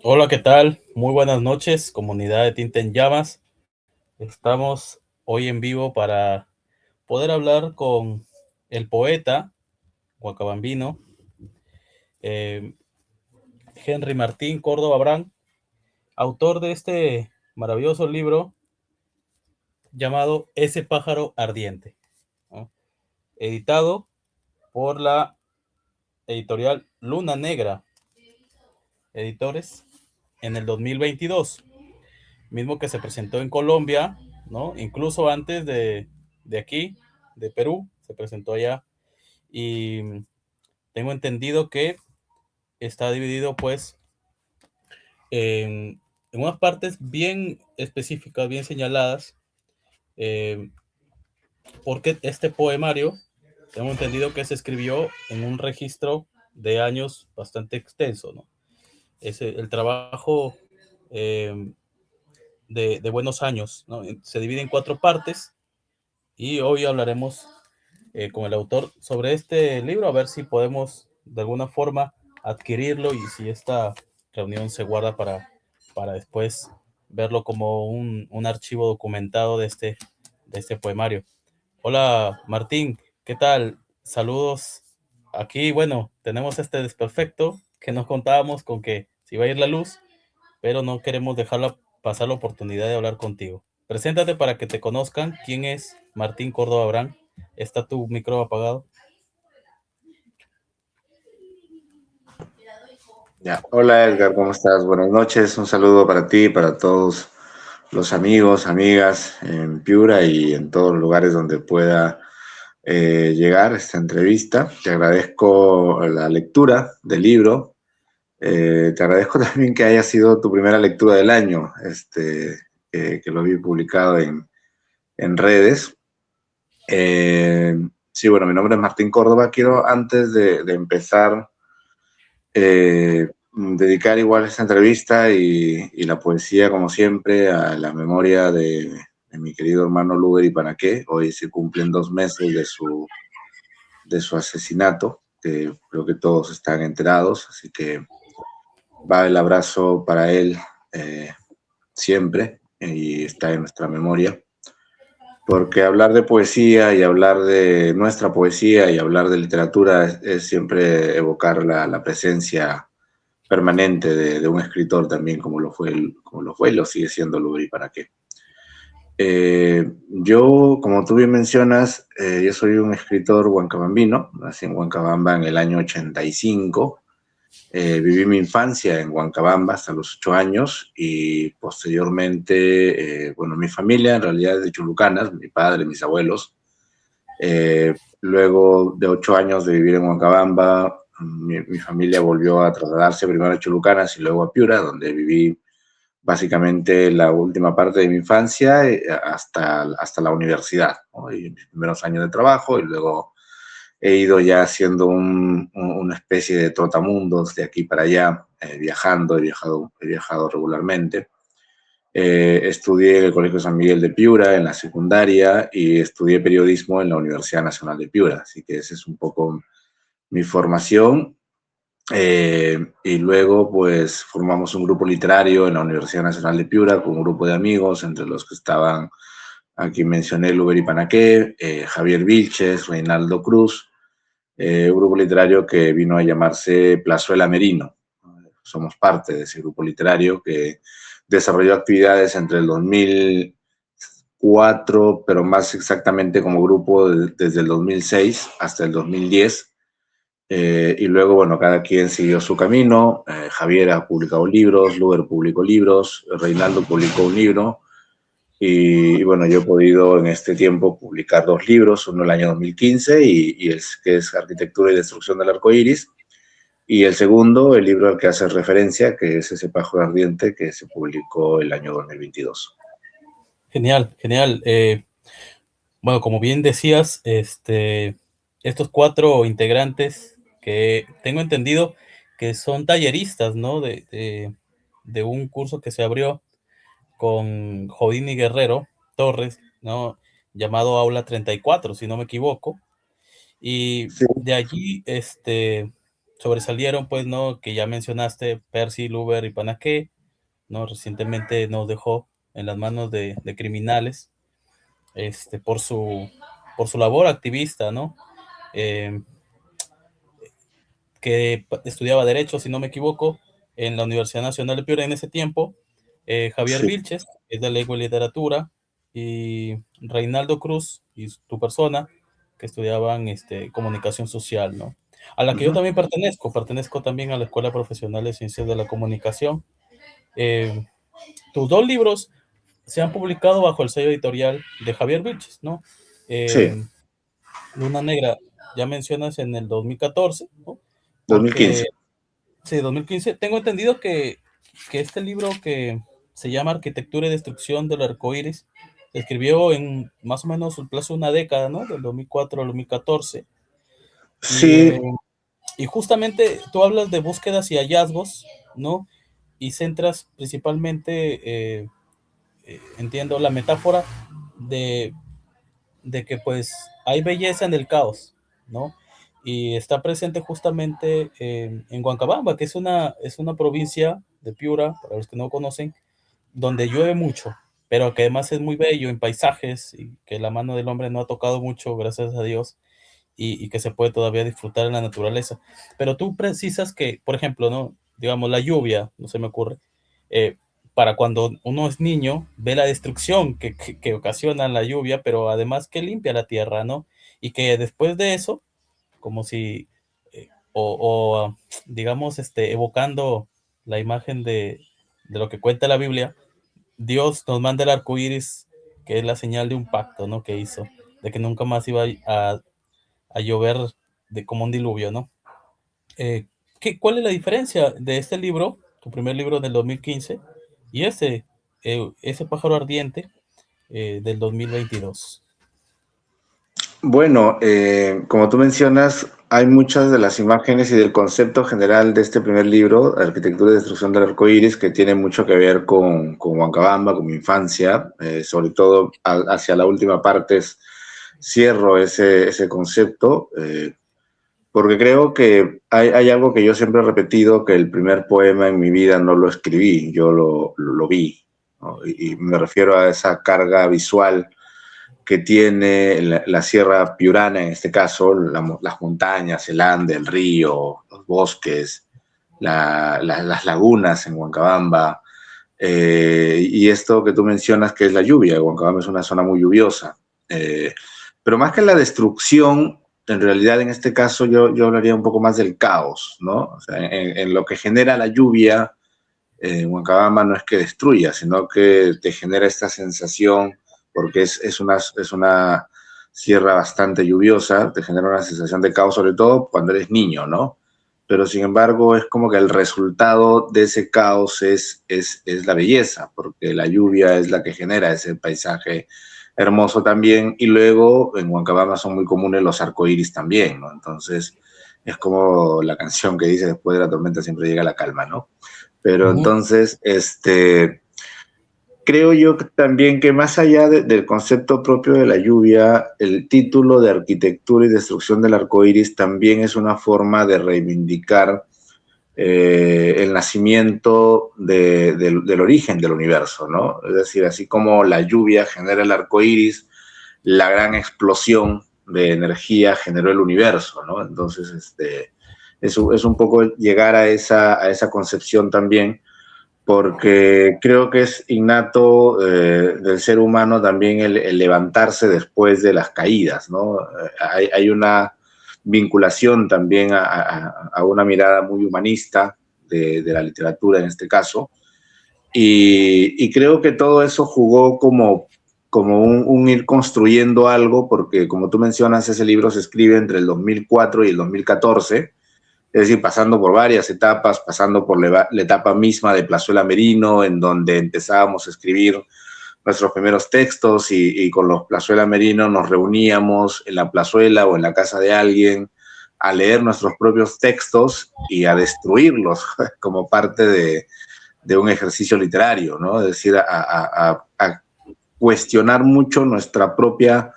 Hola, ¿qué tal? Muy buenas noches, comunidad de Tinta en Llamas. Estamos hoy en vivo para poder hablar con el poeta guacabambino eh, Henry Martín Córdoba Brán, autor de este maravilloso libro llamado Ese pájaro ardiente, ¿no? Editado por la editorial Luna Negra Editores en el 2022, mismo que se presentó en Colombia, ¿no? Incluso antes de aquí, de Perú, se presentó allá. Y tengo entendido que está dividido pues en unas partes bien específicas, bien señaladas, eh, porque este poemario, tengo entendido que se escribió en un registro de años bastante extenso, ¿no? El trabajo eh, de buenos años, ¿no? Se divide en cuatro partes y hoy hablaremos con el autor sobre este libro, a ver si podemos de alguna forma adquirirlo y si esta reunión se guarda para después verlo como un archivo documentado de este poemario. Hola Martín, ¿qué tal? Saludos. Aquí, bueno, tenemos este desperfecto que nos contábamos con que se iba a ir la luz, pero no queremos dejarla pasar la oportunidad de hablar contigo. Preséntate para que te conozcan. ¿Quién es Martín Córdoba Brán? ¿Está tu micro apagado? Ya. Hola Edgar, ¿cómo estás? Buenas noches, un saludo para ti, para todos los amigos, amigas en Piura y en todos los lugares donde pueda llegar esta entrevista. Te agradezco la lectura del libro. Te agradezco también que haya sido tu primera lectura del año, que lo vi publicado en redes. Sí, bueno, mi nombre es Martín Córdoba. Quiero, antes de empezar, dedicar igual esta entrevista y la poesía, como siempre, a la memoria de mi querido hermano Luber y Panaqué. Hoy se cumplen 2 meses de su asesinato, que creo que todos están enterados, así que va el abrazo para él eh, siempre y está en nuestra memoria. Porque hablar de poesía y hablar de nuestra poesía y hablar de literatura es siempre evocar la presencia permanente de un escritor también, como lo fue y lo sigue siendo Lubri, ¿para qué? Yo, como tú bien mencionas, yo soy un escritor huancabambino, nací en Huancabamba en el año 85, viví mi infancia en Huancabamba hasta los 8 años y posteriormente, bueno, mi familia en realidad es de Chulucanas, mi padre, mis abuelos. Luego de 8 años de vivir en Huancabamba, mi familia volvió a trasladarse primero a Chulucanas y luego a Piura, donde viví básicamente la última parte de mi infancia hasta la universidad, ¿no? Y mis primeros años de trabajo y luego he ido ya haciendo una especie de trotamundos de aquí para allá, viajando, he viajado regularmente. Estudié en el Colegio San Miguel de Piura en la secundaria y estudié periodismo en la Universidad Nacional de Piura, así que esa es un poco mi formación. Y luego pues formamos un grupo literario en la Universidad Nacional de Piura con un grupo de amigos, entre los que estaban, aquí mencioné, Luber y Panaqué, Javier Vilches, Reinaldo Cruz, un grupo literario que vino a llamarse Plazuela Merino. Somos parte de ese grupo literario que desarrolló actividades entre el 2004, pero más exactamente como grupo desde el 2006 hasta el 2010. Y luego, bueno, cada quien siguió su camino. Javier ha publicado libros, Luber publicó libros, Reinaldo publicó un libro. Y bueno, yo he podido en este tiempo publicar 2 libros, uno el año 2015 que es Arquitectura y Destrucción del Arco Iris, y el segundo, el libro al que hace referencia, que es Ese pájaro ardiente, que se publicó el año 2022. Genial, genial. Bueno, como bien decías, estos cuatro integrantes que tengo entendido que son talleristas, ¿no? De un curso que se abrió con Jodini Guerrero Torres, ¿no? Llamado Aula 34, si no me equivoco. Y Sí, de allí, sobresalieron, pues, ¿no? Que ya mencionaste, Percy, Luber y Panaqué, ¿no? Recientemente nos dejó en las manos de criminales, por su labor activista, ¿no? Eh, que estudiaba Derecho, si no me equivoco, en la Universidad Nacional de Piura en ese tiempo, Javier Sí. Vilches, que es de Lengua y Literatura, y Reinaldo Cruz, y tu persona, que estudiaban comunicación social, ¿no? A la que yo Ujú. también pertenezco también a la Escuela Profesional de Ciencias de la Comunicación. Eh, Tus dos libros se han publicado bajo el sello editorial de Javier Vilches, ¿no? Sí, Eh, Luna Negra, ya mencionas en el 2014, ¿no? 2015. Porque sí, 2015. Tengo entendido que este libro que se llama Arquitectura y Destrucción del Arcoíris se escribió en más o menos el plazo de una década, ¿no? Del 2004 al 2014. Y, Sí, y justamente tú hablas de búsquedas y hallazgos, ¿no? Y centras principalmente, entiendo, la metáfora de, de que pues hay belleza en el caos, ¿no? Y está presente justamente en Huancabamba, que es una provincia de Piura, para los que no conocen, donde llueve mucho, pero que además es muy bello en paisajes y que la mano del hombre no ha tocado mucho, gracias a Dios, y que se puede todavía disfrutar en la naturaleza. Pero tú precisas que, por ejemplo, ¿no? Digamos, la lluvia, no se me ocurre, eh, para cuando uno es niño, ve la destrucción que ocasiona la lluvia, pero además que limpia la tierra, ¿no? Y que después de eso, como si, digamos, evocando la imagen de lo que cuenta la Biblia, Dios nos manda el arco iris, que es la señal de un pacto, ¿no? Que hizo, de que nunca más iba a llover como un diluvio, ¿no? Eh, ¿Cuál es la diferencia de este libro, tu primer libro del 2015, y ese pájaro ardiente del 2022? bueno, como tú mencionas, hay muchas de las imágenes y del concepto general de este primer libro, Arquitectura y Destrucción del Arco Iris, que tiene mucho que ver con Huancabamba, con mi infancia, sobre todo hacia la última parte cierro ese concepto, porque creo que hay algo que yo siempre he repetido, que el primer poema en mi vida no lo escribí, yo lo vi, ¿no? Y me refiero a esa carga visual que tiene la Sierra Piurana, en este caso, las montañas, el Ande, el río, los bosques, las lagunas en Huancabamba, y esto que tú mencionas que es la lluvia. Huancabamba es una zona muy lluviosa. Eh, pero más que la destrucción, en realidad en este caso yo hablaría un poco más del caos, ¿no? O sea, en lo que genera la lluvia, Huancabamba no es que destruya, sino que te genera esta sensación, porque es una sierra bastante lluviosa, te genera una sensación de caos, sobre todo cuando eres niño, ¿no? Pero sin embargo es como que el resultado de ese caos es la belleza, porque la lluvia es la que genera ese paisaje hermoso también, y luego en Huancabamba son muy comunes los arcoíris también, ¿no? Entonces es como la canción que dice después de la tormenta siempre llega la calma, ¿no? Pero Ujú. entonces, creo yo también que más allá del concepto propio de la lluvia, el título de Arquitectura y Destrucción del Arco Iris también es una forma de reivindicar el nacimiento del origen del universo, ¿no? Es decir, así como la lluvia genera el arco iris, la gran explosión de energía generó el universo, ¿no? Entonces, es un poco llegar a esa concepción también, porque creo que es innato del ser humano también el levantarse después de las caídas, ¿no? Hay una vinculación también a una mirada muy humanista de la literatura en este caso, y creo que todo eso jugó como un ir construyendo algo, porque como tú mencionas, ese libro se escribe entre el 2004 y el 2014, es decir, pasando por varias etapas, pasando por la etapa misma de Plazuela Merino, en donde empezábamos a escribir nuestros primeros textos y con los Plazuela Merino nos reuníamos en la plazuela o en la casa de alguien a leer nuestros propios textos y a destruirlos como parte de un ejercicio literario, ¿no? Es decir, a cuestionar mucho nuestra propia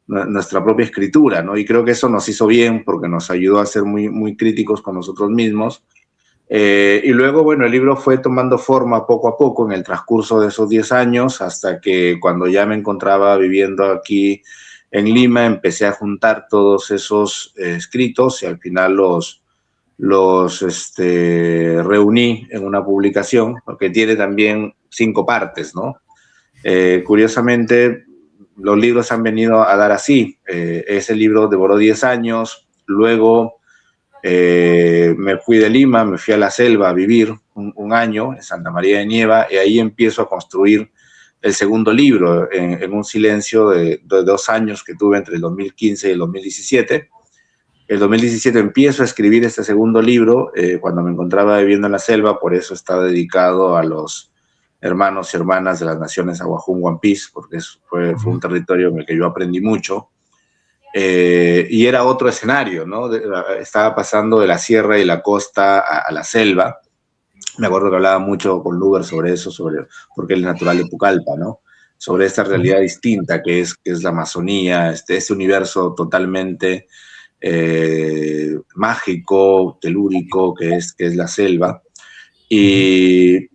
nuestra propia escritura, ¿no? Y creo que eso nos hizo bien porque nos ayudó a ser muy, muy críticos con nosotros mismos. Y luego, bueno, el libro fue tomando forma poco a poco en el transcurso de esos 10 años, hasta que cuando ya me encontraba viviendo aquí en Lima, empecé a juntar todos esos escritos y al final los reuní en una publicación, que tiene también 5 partes, ¿no? Curiosamente, los libros han venido a dar así. Ese libro devoró 10 años, luego me fui de Lima, me fui a la selva a vivir un año en Santa María de Nieva, y ahí empiezo a construir el segundo libro en un silencio de 2 años que tuve entre el 2015 y el 2017. El 2017 empiezo a escribir este segundo libro cuando me encontraba viviendo en la selva, por eso está dedicado a los hermanos y hermanas de las naciones Aguajún Wampis, porque fue un territorio en el que yo aprendí mucho. Y era otro escenario, ¿no? Estaba pasando de la sierra y la costa a la selva. Me acuerdo que hablaba mucho con Luber sobre eso, porque él es natural de Pucallpa, ¿no? Sobre esta realidad distinta que es la Amazonía, este universo totalmente mágico, telúrico, que es la selva. Y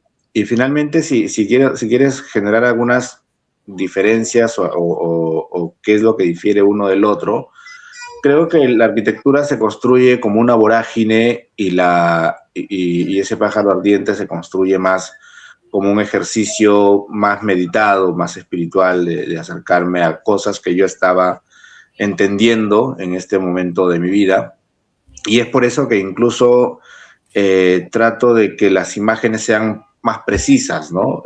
finalmente, si quieres generar algunas diferencias o qué es lo que difiere uno del otro, creo que la arquitectura se construye como una vorágine y ese pájaro ardiente se construye más como un ejercicio más meditado, más espiritual, de acercarme a cosas que yo estaba entendiendo en este momento de mi vida. Y es por eso que incluso trato de que las imágenes sean más precisas, ¿no?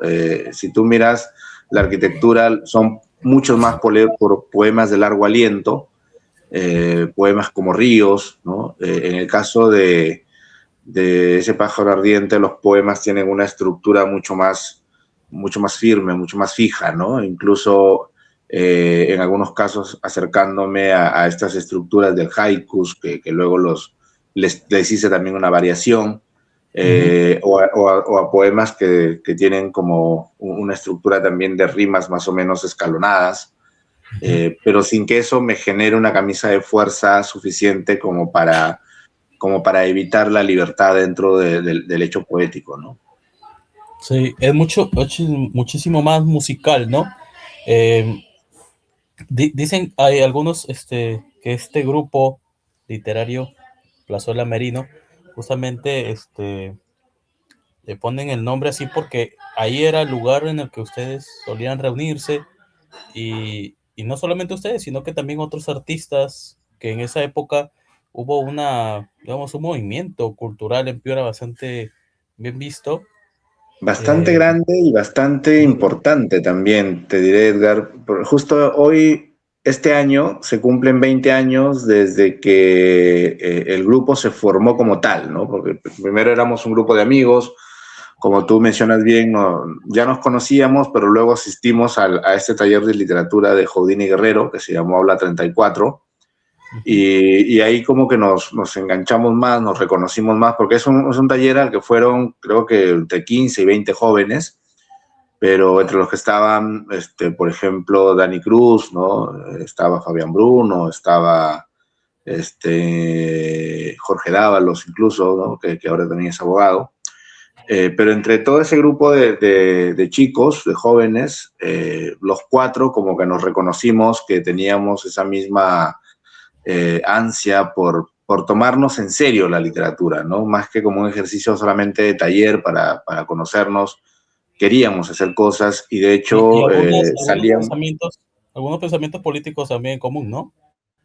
Si tú miras la arquitectura, son muchos más poemas de largo aliento, poemas como ríos, ¿no? En el caso de ese pájaro ardiente, los poemas tienen una estructura mucho más firme, mucho más fija, ¿no? Incluso en algunos casos acercándome a estas estructuras del haikus, que luego les hice también una variación, o a poemas que tienen como una estructura también de rimas más o menos escalonadas, pero sin que eso me genere una camisa de fuerza suficiente como para evitar la libertad dentro del hecho poético, ¿no? Sí, es muchísimo más musical, ¿no? Dicen, hay algunos que este grupo literario, Plazuela Merino, justamente le ponen el nombre así porque ahí era el lugar en el que ustedes solían reunirse y no solamente ustedes, sino que también otros artistas que en esa época hubo digamos, un movimiento cultural en Piura bastante bien visto. Bastante grande y bastante importante también, te diré, Edgar. Justo hoy, este año, se cumplen 20 años desde que el grupo se formó como tal, ¿no? Porque primero éramos un grupo de amigos, como tú mencionas bien, ya nos conocíamos, pero luego asistimos a este taller de literatura de Houdini Guerrero, que se llamó Aula 34, y ahí como que nos enganchamos más, nos reconocimos más, porque es un taller al que fueron, creo que entre 15 y 20 jóvenes, pero entre los que estaban, por ejemplo, Dani Cruz, ¿no? Estaba Fabián Bruno, estaba Jorge Dávalos incluso, ¿no? que ahora también es abogado. Pero entre todo ese grupo de chicos, de jóvenes, los 4 como que nos reconocimos que teníamos esa misma ansia por tomarnos en serio la literatura, ¿no? Más que como un ejercicio solamente de taller para conocernos, queríamos hacer cosas y de hecho salían... Algunos pensamientos políticos también en común, ¿no?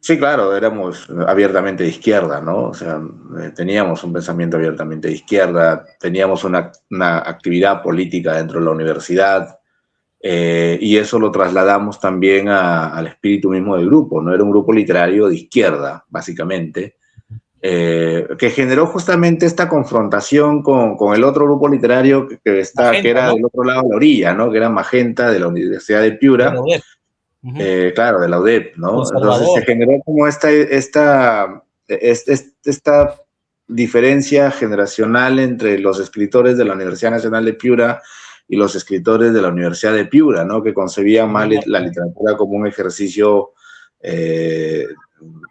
Sí, claro, éramos abiertamente de izquierda, ¿no? O sea, teníamos un pensamiento abiertamente de izquierda, teníamos una actividad política dentro de la universidad, y eso lo trasladamos también al espíritu mismo del grupo, ¿no? Era un grupo literario de izquierda, básicamente, que generó justamente esta confrontación con el otro grupo literario Magenta, que era, ¿no?, del otro lado de la orilla, ¿no? Que era Magenta, de la Universidad de Piura. Claro, de la UDEP, ¿no? Conservador. Entonces se generó como esta diferencia generacional entre los escritores de la Universidad Nacional de Piura y los escritores de la Universidad de Piura, ¿no? Que concebían más la literatura como un ejercicio eh,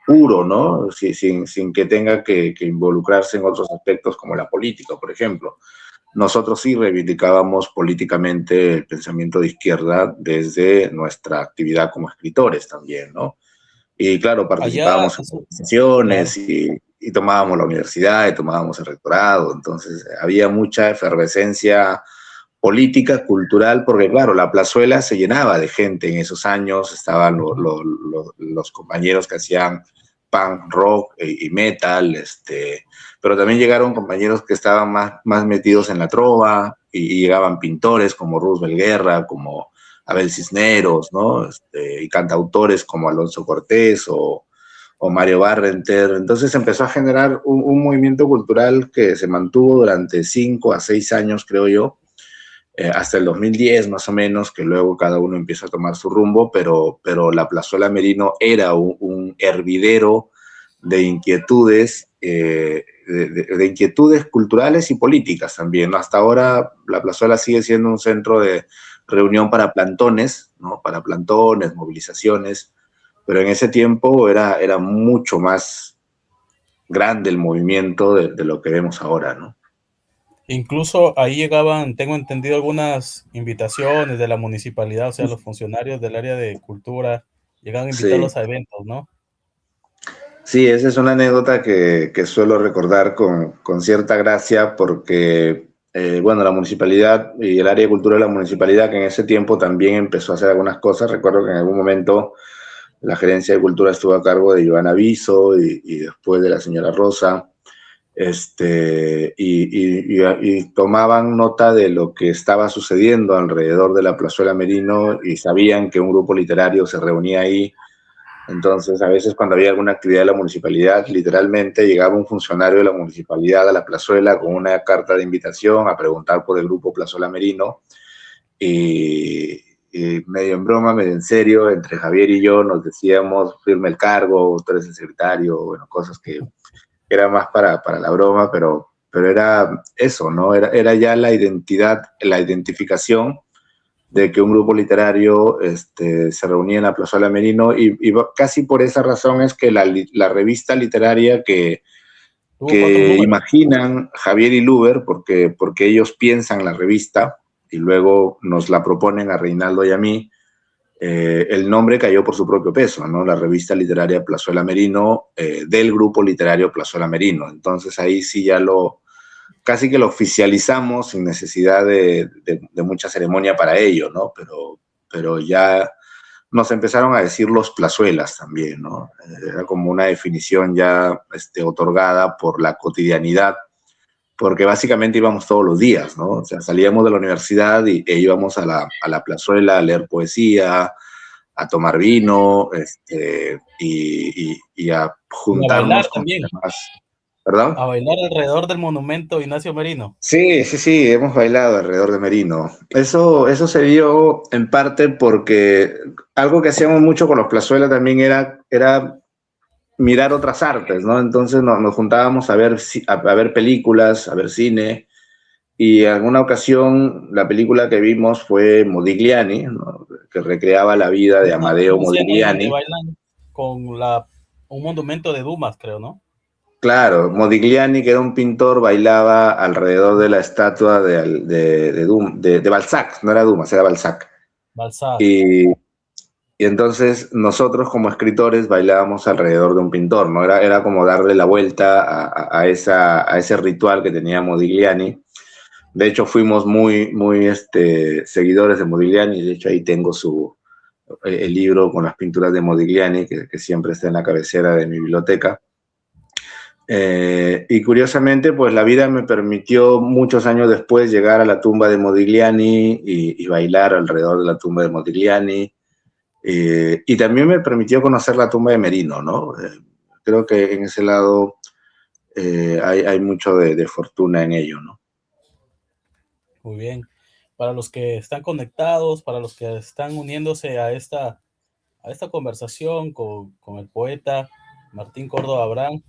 puro, ¿no? Sin que tenga que involucrarse en otros aspectos como la política, por ejemplo. Nosotros sí reivindicábamos políticamente el pensamiento de izquierda desde nuestra actividad como escritores también, ¿no? Y claro, Allá, participábamos en organizaciones claro. y tomábamos la universidad y tomábamos el rectorado, entonces había mucha efervescencia política, cultural, porque claro, la plazuela se llenaba de gente en esos años, estaban los compañeros que hacían punk rock y metal, pero también llegaron compañeros que estaban más metidos en la trova y llegaban pintores como Roosevelt Guerra, como Abel Cisneros, ¿no? Y cantautores como Alonso Cortés o Mario Barrenter. Entonces empezó a generar un movimiento cultural que se mantuvo durante 5 a 6 años, creo yo, hasta el 2010 más o menos, que luego cada uno empieza a tomar su rumbo, pero la Plazuela Merino era un hervidero de inquietudes, de inquietudes culturales y políticas también. Hasta ahora la Plazuela sigue siendo un centro de reunión para plantones, ¿no? Para plantones, movilizaciones, pero en ese tiempo era mucho más grande el movimiento de lo que vemos ahora, ¿no? Incluso ahí llegaban, tengo entendido, algunas invitaciones de la municipalidad, o sea, los funcionarios del área de cultura llegan a Sí. invitarlos a eventos, ¿no? Sí, esa es una anécdota que suelo recordar con cierta gracia porque, bueno, la municipalidad y el área de cultura de la municipalidad, que en ese tiempo también empezó a hacer algunas cosas. Recuerdo que en algún momento la gerencia de cultura estuvo a cargo de Giovanna Viso y después de la señora Rosa, y tomaban nota de lo que estaba sucediendo alrededor de la Plazuela Merino y sabían que un grupo literario se reunía ahí. Entonces, a veces cuando había alguna actividad de la municipalidad, literalmente llegaba un funcionario de la municipalidad a la plazuela con una carta de invitación a preguntar por el grupo Plazuela Merino y, y medio en broma, medio en serio, entre Javier y yo nos decíamos, firme el cargo, tú eres el secretario, bueno, cosas que era más para la broma, pero era eso, ¿no? Era ya la identidad, la identificación de que un grupo literario se reunía en la Plazuela Merino y casi por esa razón es que la revista literaria Tuvo cuatro que números. imaginan Javier y Luber, porque ellos piensan la revista y luego nos la proponen a Reinaldo y a mí, el nombre cayó por su propio peso, ¿no? La revista literaria Plazuela Merino, del grupo literario Plazuela Merino. Entonces ahí sí ya casi que lo oficializamos sin necesidad de mucha ceremonia para ello, ¿no? Pero ya nos empezaron a decir los plazuelas también, ¿no? Era como una definición ya otorgada por la cotidianidad, porque básicamente íbamos todos los días, ¿no? O sea, salíamos de la universidad e íbamos a la plazuela a leer poesía, a tomar vino, y a Y a bailar juntarnos con también, los demás. ¿Perdón? a bailar alrededor del monumento Ignacio Merino. Sí, sí, sí, hemos bailado alrededor de Merino. Eso se dio en parte porque algo que hacíamos mucho con los Plazuela también era mirar otras artes, ¿no? Entonces nos juntábamos a ver películas, a ver cine, y en alguna ocasión la película que vimos fue Modigliani, ¿no? Que recreaba la vida de Amadeo Una escena ahí donde Modigliani. bailan con un monumento de Dumas, creo, ¿no? Claro, Modigliani, que era un pintor, bailaba alrededor de la estatua de Balzac, no era Dumas, era Balzac. Balzac. Y, y entonces nosotros como escritores bailábamos alrededor de un pintor, ¿no? Era como darle la vuelta a ese ritual que tenía Modigliani. De hecho, fuimos muy seguidores de Modigliani. De hecho, ahí tengo el libro con las pinturas de Modigliani, que siempre está en la cabecera de mi biblioteca. Y curiosamente, pues la vida me permitió muchos años después llegar a la tumba de Modigliani y bailar alrededor de la tumba de Modigliani. Y también me permitió conocer la tumba de Merino, ¿no? Creo que en ese lado hay mucho de fortuna en ello, ¿no? Muy bien. Para los que están conectados, para los que están uniéndose a esta conversación con el poeta Martín Córdoba Abrán,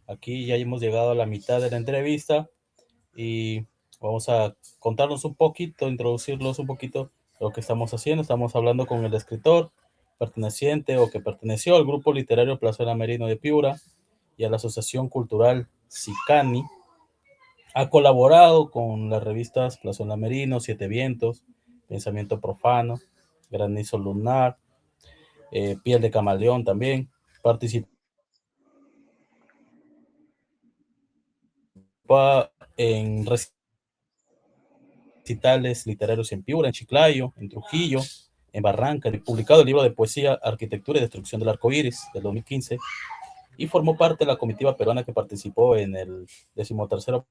aquí ya hemos llegado a la mitad de la entrevista y vamos a contarnos un poquito, introducirlos un poquito de lo que estamos haciendo. Estamos hablando con el escritor perteneciente o que perteneció al grupo literario Plazuela Merino de Piura y a la Asociación Cultural Sicani. Ha colaborado con las revistas Plazuela Merino, Siete Vientos, Pensamiento Profano, Granizo Lunar, Piel de Camaleón también. Participó en recitales literarios en Piura, en Chiclayo, en Trujillo, en Barranca, y publicado el libro de poesía Arquitectura y Destrucción del Arco Iris del 2015, y formó parte de la comitiva peruana que participó en el 13º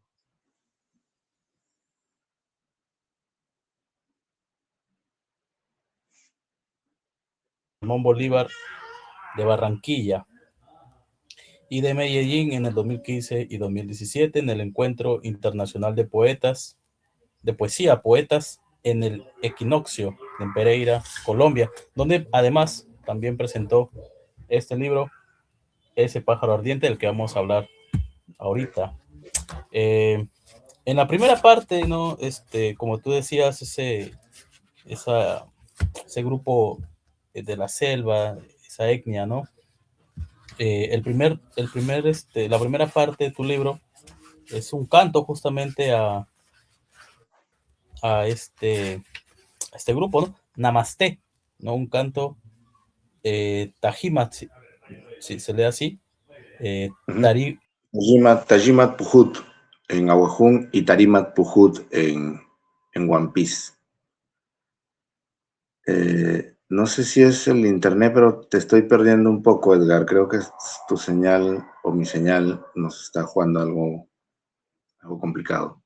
Simón Bolívar de Barranquilla y de Medellín en el 2015 y 2017 en el Encuentro Internacional de Poetas, de Poesía, Poetas en el Equinoccio en Pereira, Colombia, donde además también presentó este libro, Ese pájaro ardiente, del que vamos a hablar ahorita. En la primera parte, ¿no? Como tú decías, ese grupo de la selva, esa etnia, ¿no? La primera parte de tu libro es un canto justamente a este grupo, ¿no? Namaste, ¿no? Un canto Tajimat, si se lee así, Tari. Tajimat Pujut en Ahuajún y Tarimat Pujut en One Piece. No sé si es el internet, pero te estoy perdiendo un poco, Edgar. Creo que es tu señal o mi señal nos está jugando algo complicado.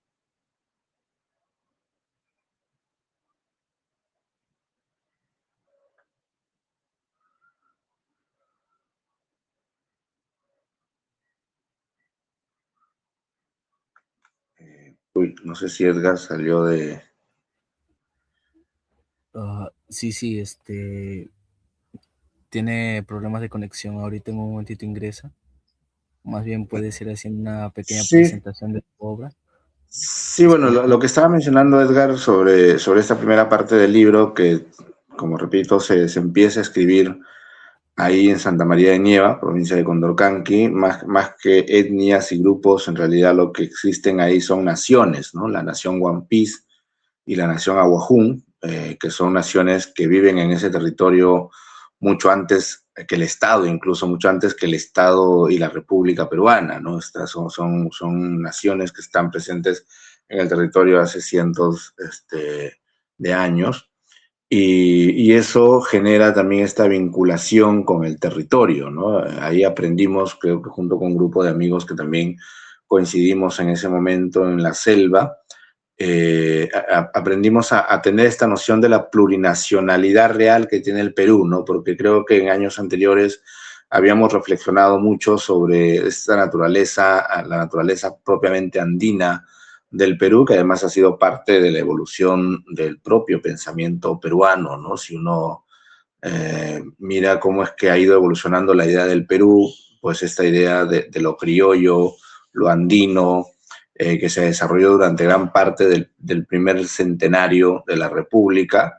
Uy, no sé si Edgar salió de... Sí, tiene problemas de conexión. Ahorita en un momentito ingresa. Más bien puedes ir haciendo una pequeña presentación de tu obra. Sí, bueno, lo que estaba mencionando Edgar sobre esta primera parte del libro, que, como repito, se empieza a escribir ahí en Santa María de Nieva, provincia de Condorcanqui, más que etnias y grupos, en realidad lo que existen ahí son naciones, ¿no? La nación One Piece y la nación Ahuajún, que son naciones que viven en ese territorio mucho antes que el Estado, incluso mucho antes que el Estado y la República Peruana, ¿no? Estas son naciones que están presentes en el territorio hace cientos de años. Y eso genera también esta vinculación con el territorio, ¿no? Ahí aprendimos, creo que junto con un grupo de amigos que también coincidimos en ese momento en la selva, aprendimos a tener esta noción de la plurinacionalidad real que tiene el Perú, ¿no? Porque creo que en años anteriores habíamos reflexionado mucho sobre esta naturaleza, la naturaleza propiamente andina del Perú, que además ha sido parte de la evolución del propio pensamiento peruano, ¿no? Si uno mira cómo es que ha ido evolucionando la idea del Perú, pues esta idea de lo criollo, lo andino, que se desarrolló durante gran parte del primer centenario de la República,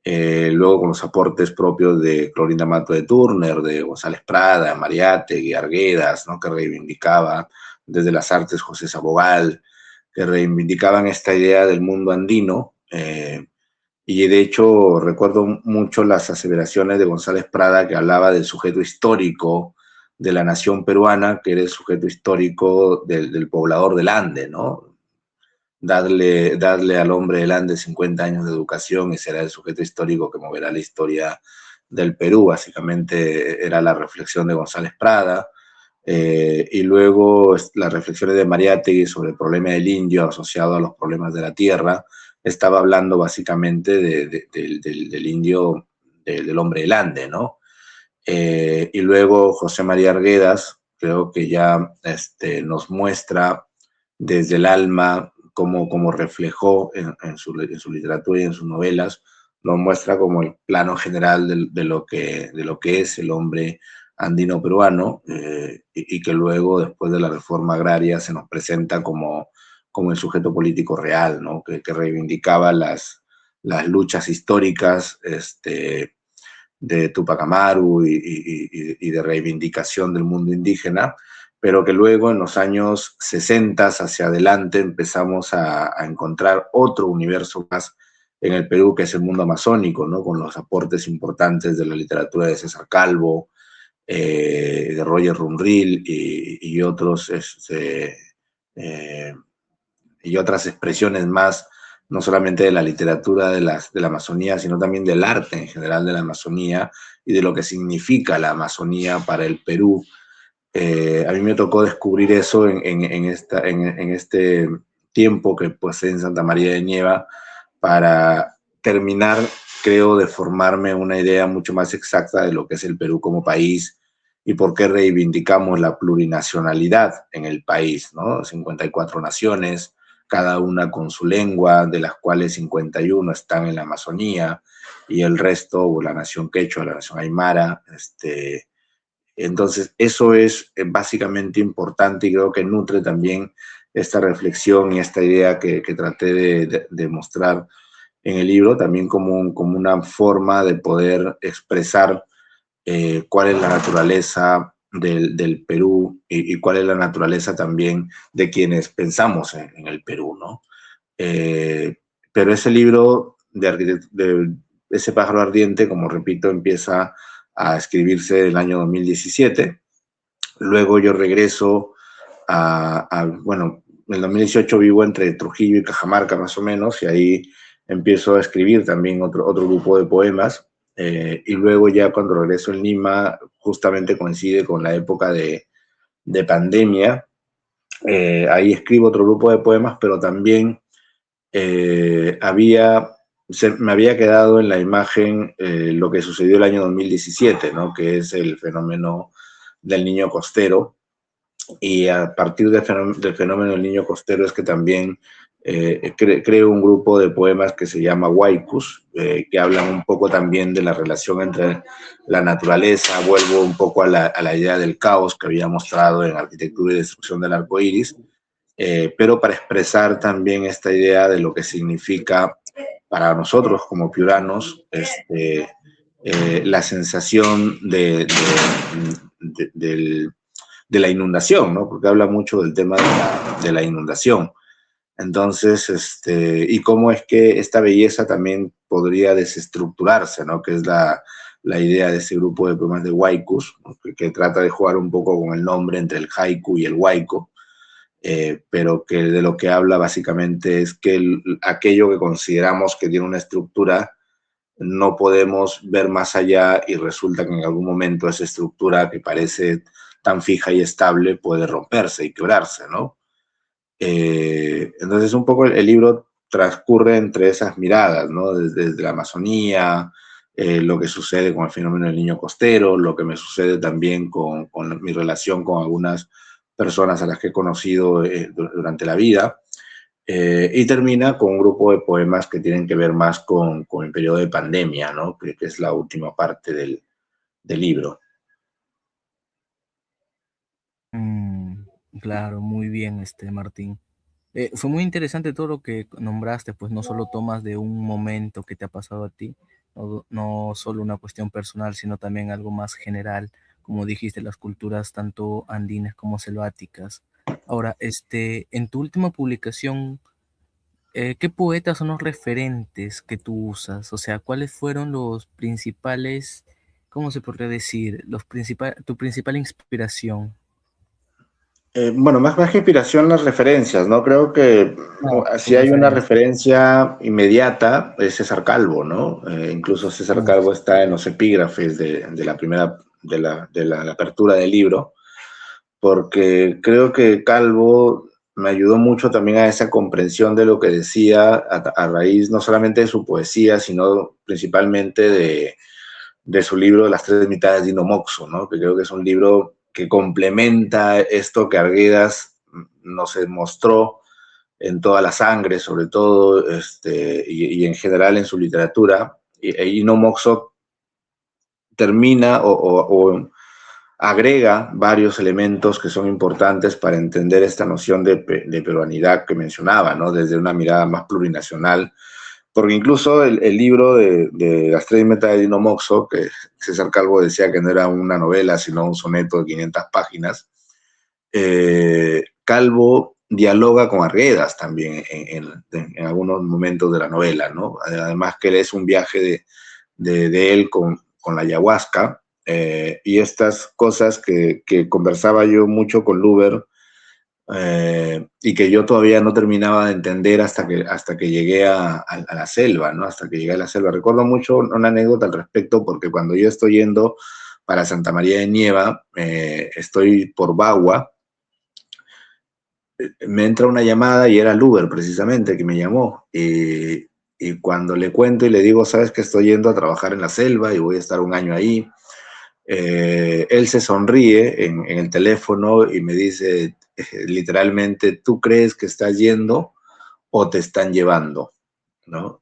luego con los aportes propios de Clorinda Mato de Turner, de González Prada, Mariátegui, Arguedas, ¿no? Que reivindicaba desde las artes José Sabogal, que reivindicaban esta idea del mundo andino, y de hecho recuerdo mucho las aseveraciones de González Prada, que hablaba del sujeto histórico de la nación peruana, que era el sujeto histórico del poblador del Ande, ¿no? Darle al hombre del Ande 50 años de educación y será el sujeto histórico que moverá la historia del Perú, básicamente era la reflexión de González Prada. Y luego las reflexiones de Mariátegui sobre el problema del indio asociado a los problemas de la tierra, estaba hablando básicamente del indio, del hombre del Ande, ¿no? Y luego José María Arguedas, creo que ya nos muestra desde el alma cómo reflejó en su literatura y en sus novelas, nos muestra como el plano general de lo que es el hombre andino peruano, y que luego, después de la reforma agraria, se nos presenta como el sujeto político real, ¿no? Que reivindicaba las luchas históricas de Tupac Amaru y de reivindicación del mundo indígena, pero que luego en los años 60 hacia adelante empezamos a encontrar otro universo más en el Perú, que es el mundo amazónico, ¿no? Con los aportes importantes de la literatura de César Calvo, de Roger Rumril y otros, y otras expresiones más, no solamente de la literatura de la Amazonía, sino también del arte en general de la Amazonía y de lo que significa la Amazonía para el Perú. A mí me tocó descubrir eso en este tiempo que pasé en Santa María de Nieva para terminar, creo, de formarme una idea mucho más exacta de lo que es el Perú como país y por qué reivindicamos la plurinacionalidad en el país, ¿no? 54 naciones, cada una con su lengua, de las cuales 51 están en la Amazonía y el resto, o la nación quechua, la nación aymara, entonces, eso es básicamente importante y creo que nutre también esta reflexión y esta idea que traté de mostrar en el libro, también como una forma de poder expresar cuál es la naturaleza del Perú y cuál es la naturaleza también de quienes pensamos en el Perú, ¿no? Pero ese libro de ese pájaro ardiente, como repito, empieza a escribirse en el año 2017. Luego yo regreso bueno, en el 2018 vivo entre Trujillo y Cajamarca más o menos, y ahí empiezo a escribir también otro grupo de poemas, y luego ya cuando regreso en Lima, justamente coincide con la época de pandemia, ahí escribo otro grupo de poemas, pero también me había quedado en la imagen lo que sucedió el año 2017, ¿no? Que es el fenómeno del niño costero. Y a partir del fenómeno del niño costero es que también creo un grupo de poemas que se llama Huaycus, que hablan un poco también de la relación entre la naturaleza. Vuelvo un poco a la idea del caos que había mostrado en Arquitectura y Destrucción del Arco Iris, pero para expresar también esta idea de lo que significa para nosotros como piuranos la sensación de la inundación, ¿no? Porque habla mucho del tema de la inundación. Entonces, y cómo es que esta belleza también podría desestructurarse, ¿no? Que es la idea de ese grupo de poemas de Huaycus, ¿no? que trata de jugar un poco con el nombre entre el haiku y el huayco, pero que de lo que habla básicamente es que aquello que consideramos que tiene una estructura, no podemos ver más allá y resulta que en algún momento esa estructura que parece tan fija y estable puede romperse y quebrarse, ¿no? Entonces un poco el libro transcurre entre esas miradas, ¿no? Desde la Amazonía, lo que sucede con el fenómeno del niño costero, lo que me sucede también con mi relación con algunas personas a las que he conocido durante la vida, y termina con un grupo de poemas que tienen que ver más con el periodo de pandemia, ¿no? Que es la última parte del libro. Claro, muy bien, Martín. Fue muy interesante todo lo que nombraste, pues no solo tomas de un momento que te ha pasado a ti, no solo una cuestión personal, sino también algo más general, como dijiste, las culturas tanto andinas como selváticas. Ahora, en tu última publicación, ¿qué poetas son los referentes que tú usas? O sea, ¿cuáles fueron los principales, cómo se podría decir, tu principal inspiración? Bueno, más que inspiración, las referencias, ¿no? Creo que si hay una referencia inmediata es César Calvo, ¿no? Incluso César Calvo está en los epígrafes de la primera, de la apertura del libro, porque creo que Calvo me ayudó mucho también a esa comprensión de lo que decía a raíz no solamente de su poesía, sino principalmente de su libro Las tres mitades de Dino Moxo, ¿no? Que creo que es un libro que complementa esto que Arguedas nos mostró en toda la sangre, sobre todo, y en general en su literatura. Y Dino Moxo termina o agrega varios elementos que son importantes para entender esta noción de peruanidad que mencionaba, ¿no? Desde una mirada más plurinacional, porque incluso el libro de Las tres metas de Dino Moxo, que César Calvo decía que no era una novela, sino un soneto de 500 páginas, Calvo dialoga con Arguedas también en algunos momentos de la novela, ¿no? Además que es un viaje de él con la ayahuasca, y estas cosas que conversaba yo mucho con Luber, y que yo todavía no terminaba de entender hasta que llegué a la selva, ¿no? Hasta que llegué a la selva. Recuerdo mucho una anécdota al respecto, porque cuando yo estoy yendo para Santa María de Nieva, estoy por Bagua, me entra una llamada y era Luber precisamente que me llamó, y cuando le cuento y le digo, sabes que estoy yendo a trabajar en la selva y voy a estar un año ahí, él se sonríe en el teléfono y me dice literalmente, ¿tú crees que estás yendo o te están llevando? ¿No?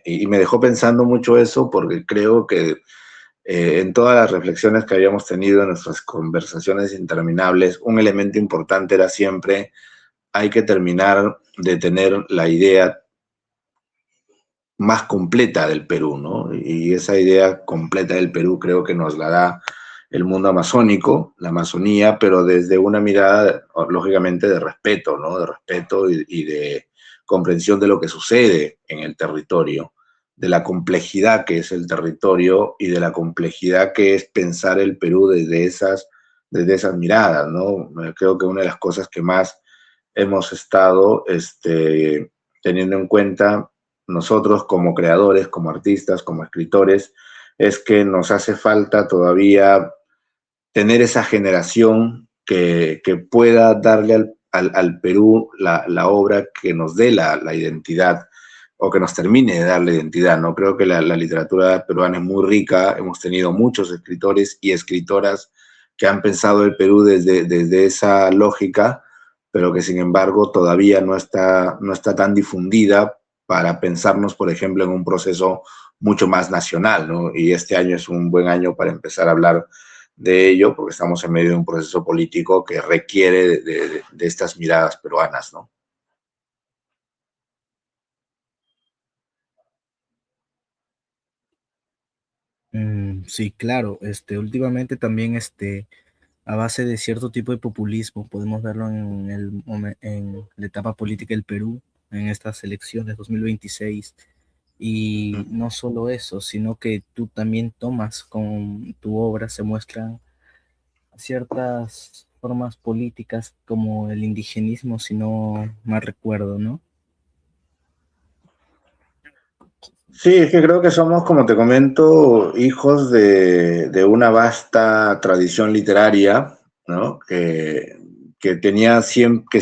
Y me dejó pensando mucho eso, porque creo que en todas las reflexiones que habíamos tenido en nuestras conversaciones interminables, un elemento importante era siempre: hay que terminar de tener la idea más completa del Perú, ¿no? Y esa idea completa del Perú creo que nos la da el mundo amazónico, la Amazonía, pero desde una mirada, lógicamente, de respeto, ¿no? De respeto y de comprensión de lo que sucede en el territorio, de la complejidad que es el territorio y de la complejidad que es pensar el Perú desde esas miradas, ¿no? Creo que una de las cosas que más hemos estado teniendo en cuenta nosotros como creadores, como artistas, como escritores, es que nos hace falta todavía tener esa generación que pueda darle al Perú la obra que nos dé la identidad, o que nos termine de dar la identidad, ¿no? Creo que la literatura peruana es muy rica, hemos tenido muchos escritores y escritoras que han pensado el Perú desde esa lógica, pero que sin embargo todavía no está tan difundida para pensarnos, por ejemplo, en un proceso mucho más nacional, ¿no? Y este año es un buen año para empezar a hablar de ello, porque estamos en medio de un proceso político que requiere de estas miradas peruanas, ¿no? Sí, claro. Últimamente también, a base de cierto tipo de populismo, podemos verlo en la etapa política del Perú, en estas elecciones 2026. Y no solo eso, sino que tú también tomas con tu obra, se muestran ciertas formas políticas como el indigenismo, si no mal recuerdo, ¿no? Sí, es que creo que somos, como te comento, hijos de una vasta tradición literaria, ¿no? Que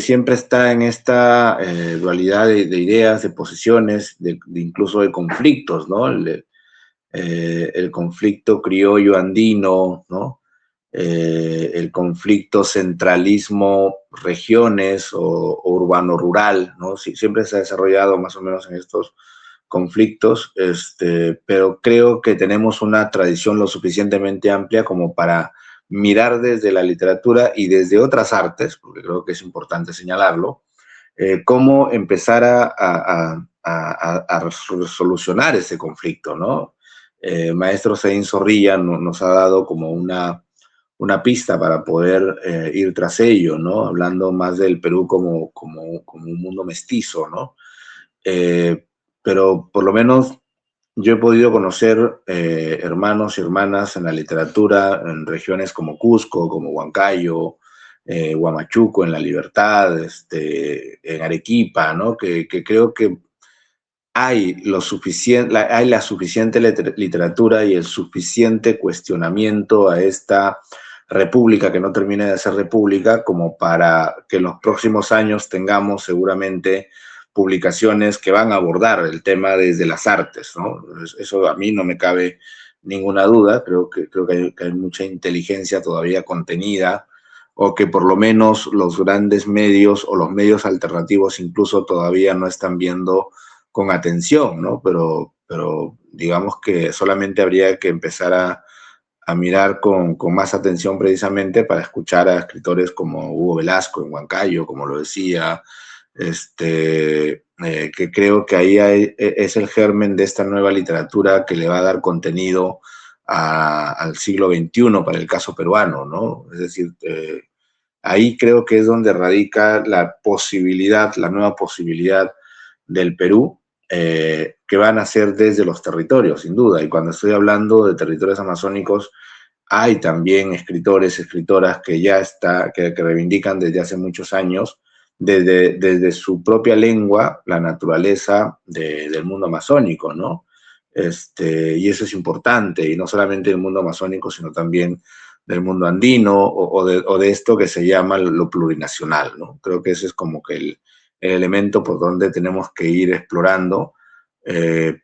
siempre está en esta dualidad de ideas, de posiciones, incluso de conflictos, ¿no? El conflicto criollo andino, ¿no? El conflicto centralismo regiones o urbano-rural, ¿no? Sí, siempre se ha desarrollado más o menos en estos conflictos, pero creo que tenemos una tradición lo suficientemente amplia como para mirar desde la literatura y desde otras artes, porque creo que es importante señalarlo, cómo empezar a solucionar ese conflicto, ¿no? Maestro Zain Zorrilla nos ha dado como una pista para poder ir tras ello, ¿no? Hablando más del Perú como un mundo mestizo, ¿no? Pero por lo menos yo he podido conocer hermanos y hermanas en la literatura en regiones como Cusco, como Huancayo, Huamachuco, en La Libertad, en Arequipa, ¿no? Que creo que hay la suficiente literatura y el suficiente cuestionamiento a esta república que no termina de ser república, como para que en los próximos años tengamos seguramente publicaciones que van a abordar el tema desde las artes, ¿no? Eso a mí no me cabe ninguna duda. Creo que hay mucha inteligencia todavía contenida, o que por lo menos los grandes medios o los medios alternativos incluso todavía no están viendo con atención, ¿no? Pero digamos que solamente habría que empezar a mirar con más atención, precisamente para escuchar a escritores como Hugo Velasco en Huancayo, como lo decía, que creo que ahí es el germen de esta nueva literatura que le va a dar contenido al siglo XXI para el caso peruano, ¿no? Es decir, ahí creo que es donde radica la posibilidad, la nueva posibilidad del Perú, que van a ser desde los territorios, sin duda. Y cuando estoy hablando de territorios amazónicos, hay también escritores, escritoras que reivindican desde hace muchos años, desde su propia lengua, la naturaleza del mundo amazónico, ¿no? Y eso es importante, y no solamente del mundo amazónico, sino también del mundo andino o de esto que se llama lo plurinacional, ¿no? Creo que ese es como que el elemento por donde tenemos que ir explorando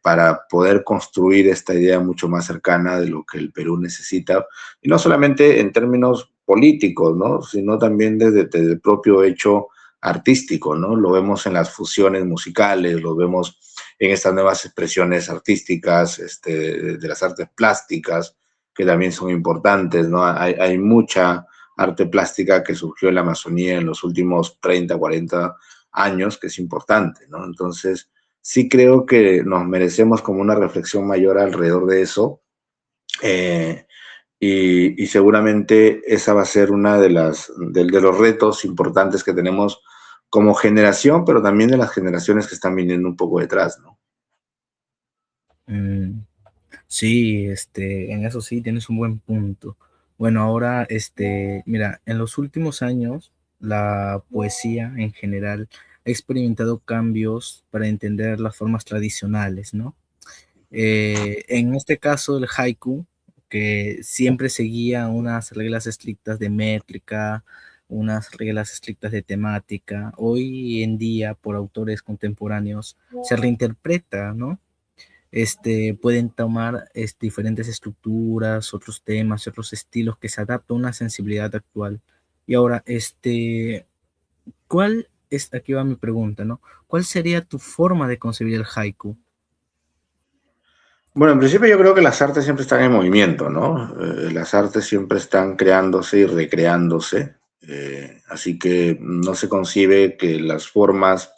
para poder construir esta idea mucho más cercana de lo que el Perú necesita, y no solamente en términos políticos, ¿no? Sino también desde el propio hecho artístico, ¿no? Lo vemos en las fusiones musicales, lo vemos en estas nuevas expresiones artísticas, de las artes plásticas, que también son importantes, ¿no? Hay mucha arte plástica que surgió en la Amazonía en los últimos 30, 40 años, que es importante, ¿no? Entonces, sí creo que nos merecemos como una reflexión mayor alrededor de eso, y seguramente esa va a ser una de los retos importantes que tenemos como generación, pero también de las generaciones que están viniendo un poco detrás, ¿no? Sí, en eso sí tienes un buen punto. Bueno, ahora, mira, en los últimos años, la poesía en general ha experimentado cambios para entender las formas tradicionales, ¿no? En este caso, el haiku, que siempre seguía unas reglas estrictas de métrica, unas reglas estrictas de temática, hoy en día, por autores contemporáneos, se reinterpreta, ¿no? Pueden tomar diferentes estructuras, otros temas, otros estilos que se adaptan a una sensibilidad actual. Y ahora, aquí va mi pregunta, ¿no? ¿Cuál sería tu forma de concebir el haiku? Bueno, en principio yo creo que las artes siempre están en movimiento, ¿no? Las artes siempre están creándose y recreándose, así que no se concibe que las formas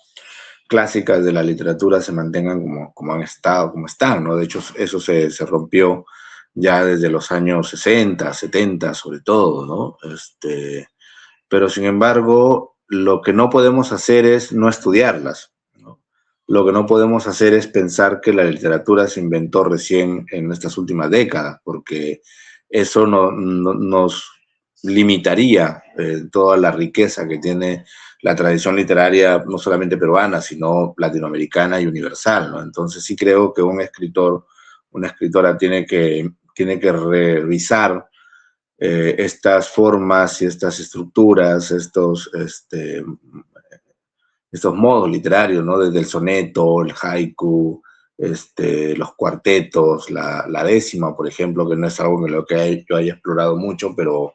clásicas de la literatura se mantengan como han estado, como están, ¿no? De hecho, eso se rompió ya desde los años 60, 70, sobre todo, ¿no? Pero sin embargo, lo que no podemos hacer es no estudiarlas, ¿no? Lo que no podemos hacer es pensar que la literatura se inventó recién en estas últimas décadas, porque eso nos limitaría toda la riqueza que tiene la tradición literaria, no solamente peruana, sino latinoamericana y universal, ¿no? Entonces sí creo que un escritor, una escritora tiene que revisar estas formas y estas estructuras, estos modos literarios, ¿no? Desde el soneto, el haiku, los cuartetos, la décima, por ejemplo, que no es algo que yo haya explorado mucho, pero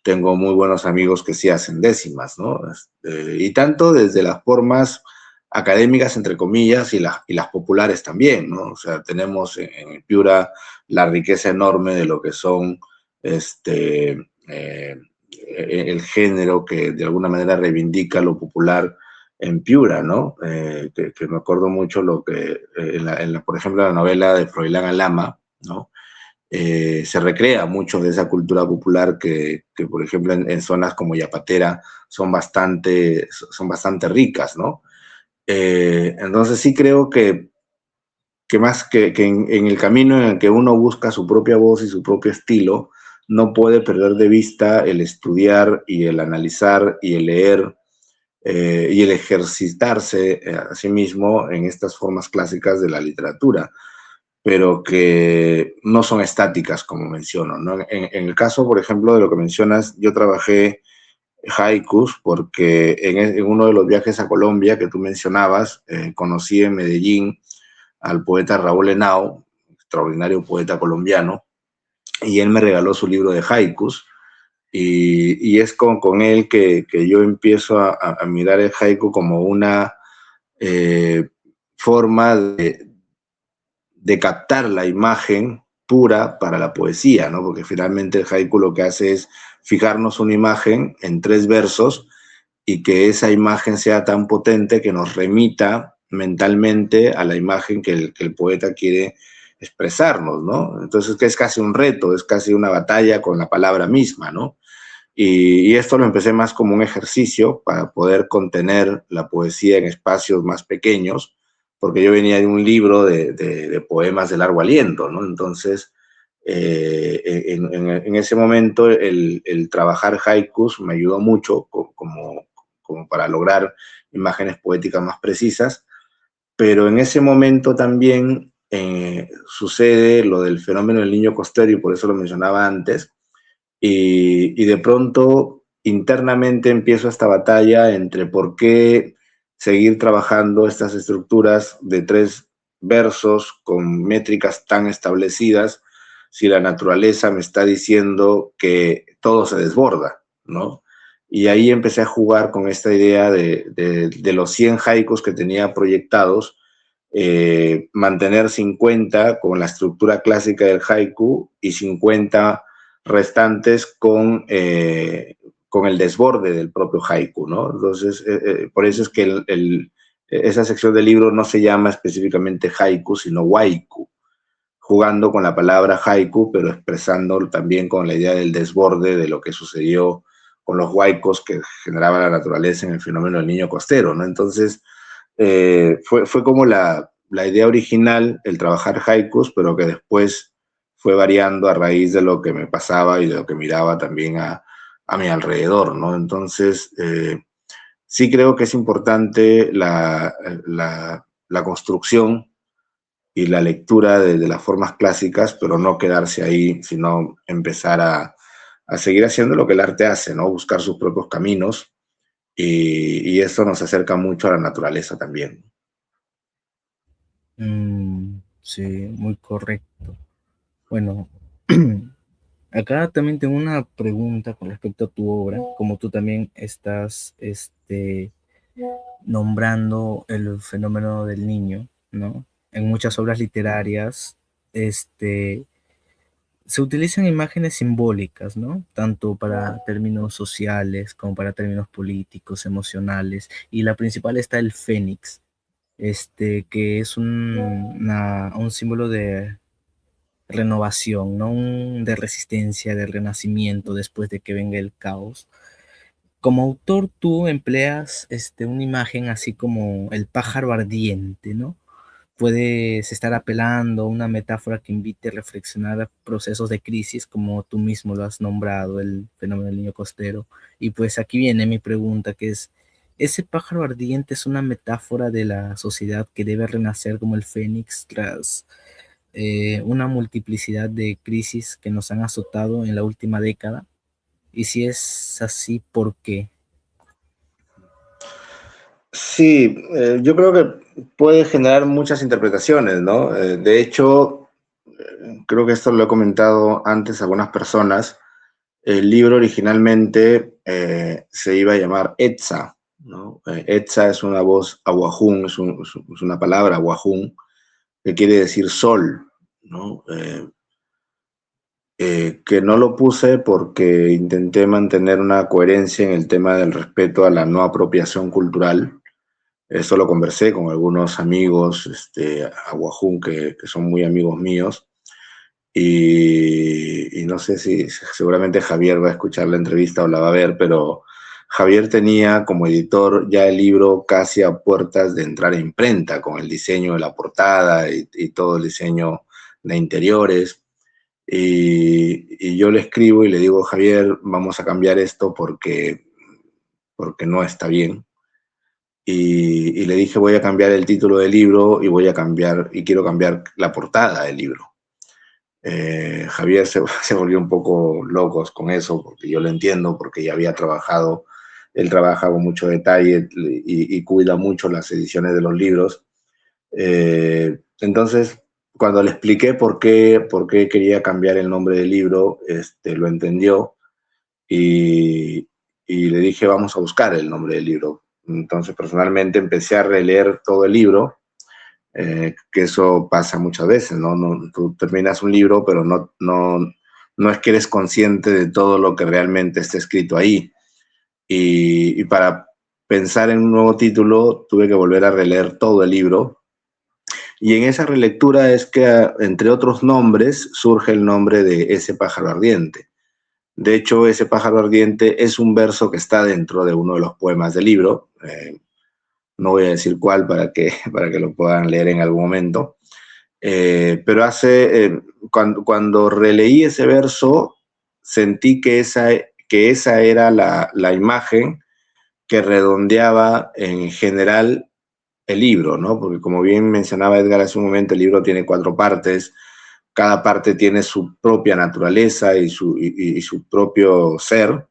tengo muy buenos amigos que sí hacen décimas, ¿no? Y tanto desde las formas académicas, entre comillas, y las populares también, ¿no? O sea, tenemos en Piura la riqueza enorme de lo que son el género que de alguna manera reivindica lo popular en Piura, ¿no? Que me acuerdo mucho lo que, por ejemplo, la novela de Froilán Alama, ¿no? Se recrea mucho de esa cultura popular que por ejemplo, en zonas como Yapatera son bastante ricas, ¿no? Entonces sí creo que más que en el camino en el que uno busca su propia voz y su propio estilo, no puede perder de vista el estudiar y el analizar y el leer y el ejercitarse a sí mismo en estas formas clásicas de la literatura, pero que no son estáticas, como menciono, ¿no? En el caso, por ejemplo, de lo que mencionas, yo trabajé haikus porque en uno de los viajes a Colombia que tú mencionabas, conocí en Medellín al poeta Raúl Henao, extraordinario poeta colombiano, y él me regaló su libro de haikus, y es con él que yo empiezo a mirar el haiku como una forma de captar la imagen pura para la poesía, ¿no? Porque finalmente el haiku lo que hace es fijarnos una imagen en 3 versos y que esa imagen sea tan potente que nos remita mentalmente a la imagen que el poeta quiere expresarnos, ¿no? Entonces, que es casi un reto, es casi una batalla con la palabra misma, ¿no? Y esto lo empecé más como un ejercicio para poder contener la poesía en espacios más pequeños, porque yo venía de un libro de poemas de largo aliento, ¿no? Entonces, en ese momento, el trabajar haikus me ayudó mucho como para lograr imágenes poéticas más precisas, pero en ese momento también sucede lo del fenómeno del niño costero, y por eso lo mencionaba antes, y de pronto internamente empiezo esta batalla entre por qué seguir trabajando estas estructuras de 3 versos con métricas tan establecidas si la naturaleza me está diciendo que todo se desborda, ¿no? Y ahí empecé a jugar con esta idea de los 100 haikus que tenía proyectados, mantener 50 con la estructura clásica del haiku y 50 restantes con el desborde del propio haiku, ¿no? Entonces, por eso es que esa sección del libro no se llama específicamente haiku, sino waiku, jugando con la palabra haiku, pero expresando también con la idea del desborde de lo que sucedió con los huaicos que generaba la naturaleza en el fenómeno del niño costero, ¿no? Entonces, fue como la idea original, el trabajar haikus, pero que después fue variando a raíz de lo que me pasaba y de lo que miraba también a mi alrededor, ¿no? Entonces, sí creo que es importante la construcción y la lectura de las formas clásicas, pero no quedarse ahí, sino empezar a seguir haciendo lo que el arte hace, ¿no? Buscar sus propios caminos, y eso nos acerca mucho a la naturaleza también. Sí, muy correcto. Bueno, acá también tengo una pregunta con respecto a tu obra, como tú también estás nombrando el fenómeno del niño, ¿no? En muchas obras literarias, se utilizan imágenes simbólicas, ¿no? Tanto para términos sociales como para términos políticos, emocionales, y la principal está el fénix, que es un símbolo de renovación, ¿no? De resistencia, de renacimiento después de que venga el caos. Como autor, tú empleas una imagen así como el pájaro ardiente, ¿no? Puedes estar apelando a una metáfora que invite a reflexionar a procesos de crisis, como tú mismo lo has nombrado, el fenómeno del niño costero. Y pues aquí viene mi pregunta, que es, ¿ese pájaro ardiente es una metáfora de la sociedad que debe renacer como el fénix tras una multiplicidad de crisis que nos han azotado en la última década? Y si es así, ¿por qué? Sí, yo creo que puede generar muchas interpretaciones, ¿no? De hecho, creo que esto lo he comentado antes a algunas personas. El libro originalmente se iba a llamar Etza, ¿no? Etza es una voz aguajún, es una palabra aguajún que quiere decir sol, ¿no? Que no lo puse porque intenté mantener una coherencia en el tema del respeto a la no apropiación cultural. Esto lo conversé con algunos amigos aguajún que son muy amigos míos, y no sé si seguramente Javier va a escuchar la entrevista o la va a ver, pero Javier tenía como editor ya el libro casi a puertas de entrar a imprenta, con el diseño de la portada y todo el diseño de interiores. Y yo le escribo y le digo, Javier, vamos a cambiar esto porque no está bien. Y le dije, voy a cambiar el título del libro y quiero cambiar la portada del libro. Javier se volvió un poco locos con eso, porque yo lo entiendo, porque ya había trabajado, él trabaja con mucho detalle y cuida mucho las ediciones de los libros. Entonces, cuando le expliqué por qué quería cambiar el nombre del libro, lo entendió, y le dije, vamos a buscar el nombre del libro. Entonces, personalmente empecé a releer todo el libro, que eso pasa muchas veces, ¿no? Tú terminas un libro, pero no es que eres consciente de todo lo que realmente está escrito ahí. Y para pensar en un nuevo título, tuve que volver a releer todo el libro. Y en esa relectura es que, entre otros nombres, surge el nombre de Ese pájaro ardiente. De hecho, Ese pájaro ardiente es un verso que está dentro de uno de los poemas del libro. No voy a decir cuál para que lo puedan leer en algún momento. Pero cuando releí ese verso, sentí que esa era la imagen que redondeaba en general el libro, ¿no? Porque como bien mencionaba Edgar hace un momento, el libro tiene 4 partes, cada parte tiene su propia naturaleza y su propio ser,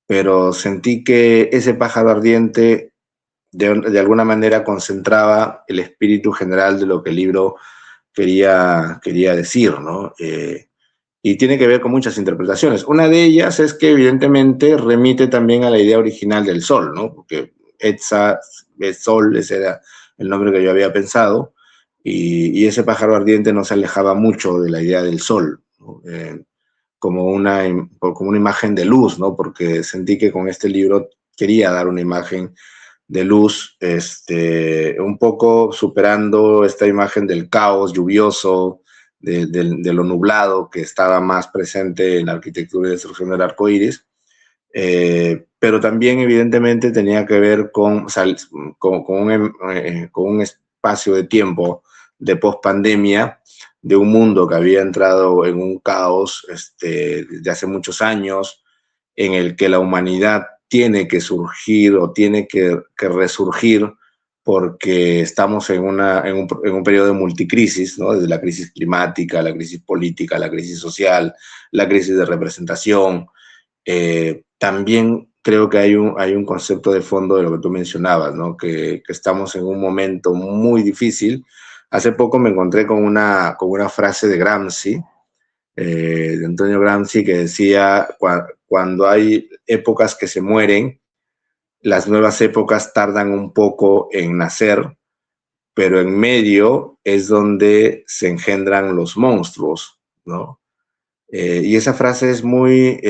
pero sentí que Ese pájaro ardiente de alguna manera concentraba el espíritu general de lo que el libro quería decir, ¿no? Y tiene que ver con muchas interpretaciones. Una de ellas es que evidentemente remite también a la idea original del sol, ¿no? Porque Etza, es sol, ese era el nombre que yo había pensado, y ese pájaro ardiente no se alejaba mucho de la idea del sol, ¿no? Como una imagen de luz, ¿no? Porque sentí que con este libro quería dar una imagen de luz, un poco superando esta imagen del caos lluvioso, de lo nublado que estaba más presente en la arquitectura y destrucción del arco iris, pero también evidentemente tenía que ver con, o sea, con un espacio de tiempo de post-pandemia, de un mundo que había entrado en un caos de hace muchos años, en el que la humanidad tiene que surgir o tiene que resurgir porque estamos en un periodo de multicrisis, ¿no? Desde la crisis climática, la crisis política, la crisis social, la crisis de representación. También creo que hay un concepto de fondo de lo que tú mencionabas, ¿no? Que estamos en un momento muy difícil. Hace poco me encontré con una frase de Gramsci, de Antonio Gramsci, que decía, cuando hay épocas que se mueren, las nuevas épocas tardan un poco en nacer, pero en medio es donde se engendran los monstruos, ¿no? Y esa frase es muy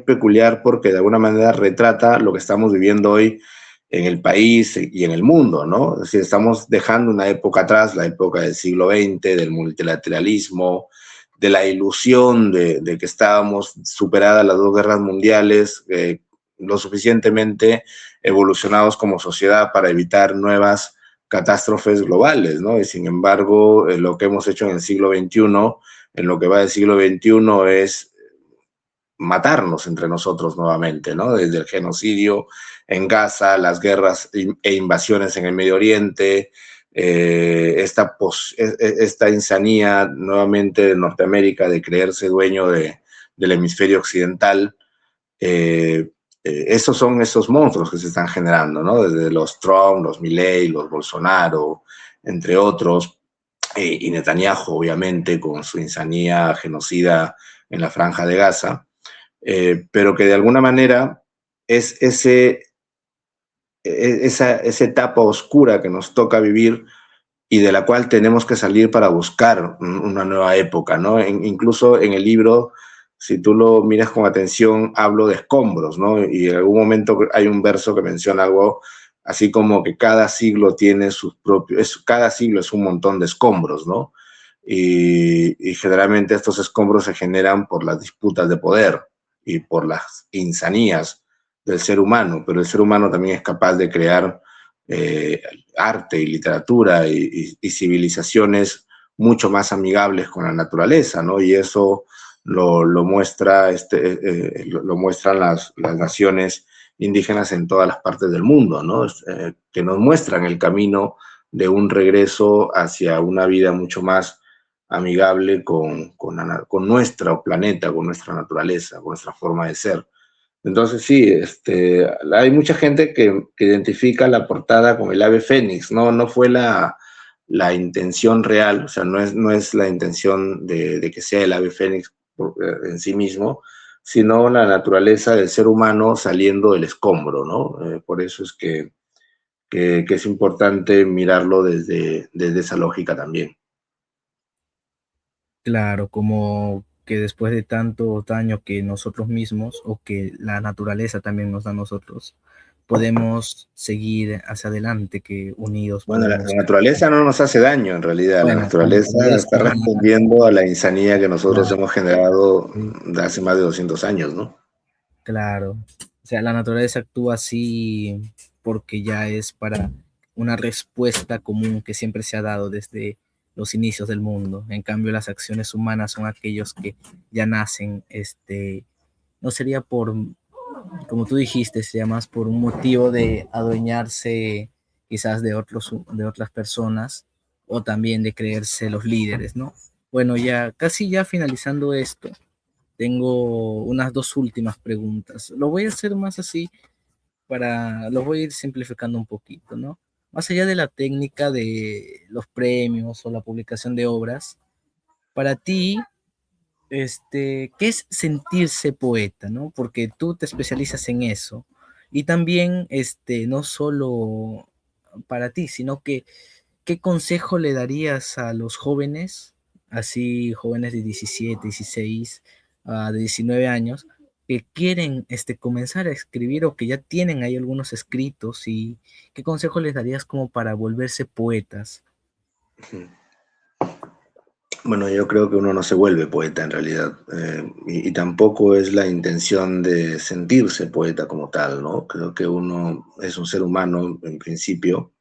peculiar porque de alguna manera retrata lo que estamos viviendo hoy en el país y en el mundo, ¿no? Es decir, estamos dejando una época atrás, la época del siglo XX, del multilateralismo, de la ilusión de que estábamos superadas las 2 guerras mundiales, lo suficientemente evolucionados como sociedad para evitar nuevas catástrofes globales, ¿no? Y sin embargo, lo que hemos hecho en el siglo XXI, en lo que va del siglo XXI, es matarnos entre nosotros nuevamente, ¿no? Desde el genocidio en Gaza, las guerras e invasiones en el Medio Oriente, esta insanía nuevamente de Norteamérica de creerse dueño del hemisferio occidental. Esos son esos monstruos que se están generando, ¿no? Desde los Trump, los Milei, los Bolsonaro, entre otros, y Netanyahu, obviamente, con su insanía genocida en la Franja de Gaza, pero que de alguna manera es esa etapa oscura que nos toca vivir y de la cual tenemos que salir para buscar una nueva época, ¿no? Incluso en el libro, si tú lo miras con atención, hablo de escombros, ¿no? Y en algún momento hay un verso que menciona algo así como que cada siglo tiene sus propios, cada siglo es un montón de escombros, ¿no? Y generalmente estos escombros se generan por las disputas de poder y por las insanías del ser humano, pero el ser humano también es capaz de crear arte y literatura y civilizaciones mucho más amigables con la naturaleza, ¿no? Y eso lo muestran las naciones indígenas en todas las partes del mundo, ¿no? Que nos muestran el camino de un regreso hacia una vida mucho más amigable con nuestro planeta, con nuestra naturaleza, con nuestra forma de ser. Entonces sí, hay mucha gente que identifica la portada con el ave fénix, no fue la intención real, o sea, no es la intención de que sea el ave fénix en sí mismo, sino la naturaleza del ser humano saliendo del escombro, ¿no? Por eso es que es importante mirarlo desde esa lógica también. Claro, como que después de tanto daño que nosotros mismos o que la naturaleza también nos da a nosotros, podemos seguir hacia adelante, que unidos Bueno, la podemos... naturaleza no nos hace daño en realidad, la Bueno, la naturaleza naturaleza, está respondiendo a la insanía que nosotros claro, hemos generado de hace más de 200 años, ¿no? claro. O sea, la naturaleza actúa así porque ya es para una respuesta común que siempre se ha dado desde los inicios del mundo. En cambio, las acciones humanas son aquellos que ya nacen, no sería por, como tú dijiste, sería más por un motivo de adueñarse quizás de otras personas o también de creerse los líderes, ¿no? Bueno, ya casi ya finalizando esto, tengo unas dos últimas preguntas. Lo voy a hacer más así lo voy a ir simplificando un poquito, ¿no? Más allá de la técnica de los premios o la publicación de obras, para ti, ¿qué es sentirse poeta, ¿no? Porque tú te especializas en eso. Y también, no solo para ti, sino que, ¿qué consejo le darías a los jóvenes, así jóvenes de 17, 16, de 19 años, que quieren comenzar a escribir o que ya tienen ahí algunos escritos? ¿Y qué consejo les darías como para volverse poetas? Bueno, yo creo que uno no se vuelve poeta en realidad, y tampoco es la intención de sentirse poeta como tal, ¿no? Creo que uno es un ser humano en principio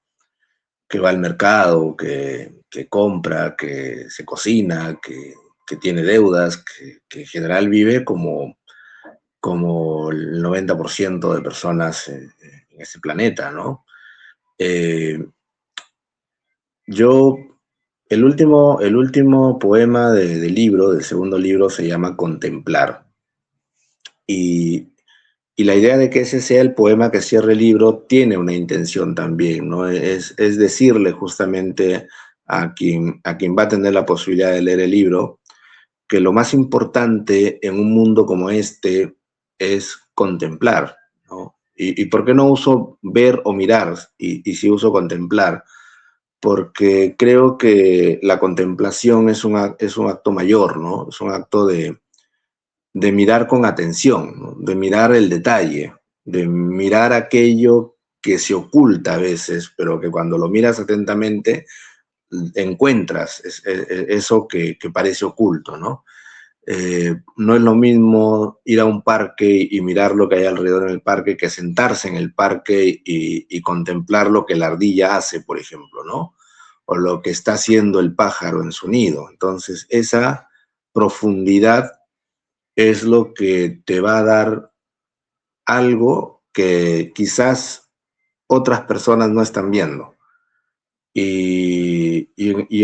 que va al mercado, que compra, que se cocina, que tiene deudas, que en general vive como el 90% de personas en este planeta, ¿no? Eh, yo, el último poema del libro, del segundo libro, se llama Contemplar. Y, y la idea de que ese sea el poema que cierre el libro tiene una intención también, ¿no? Es decirle justamente a quien va a tener la posibilidad de leer el libro que lo más importante en un mundo como este es contemplar, ¿no? ¿Y por qué no uso ver o mirar y si uso contemplar? Porque creo que la contemplación es un acto mayor, ¿no? Es un acto de mirar con atención, ¿no? De mirar el detalle, de mirar aquello que se oculta a veces, pero que cuando lo miras atentamente encuentras eso que parece oculto, ¿no? No es lo mismo ir a un parque y mirar lo que hay alrededor en el parque que sentarse en el parque y contemplar lo que la ardilla hace, por ejemplo, ¿no? O lo que está haciendo el pájaro en su nido. Entonces, esa profundidad es lo que te va a dar algo que quizás otras personas no están viendo. Y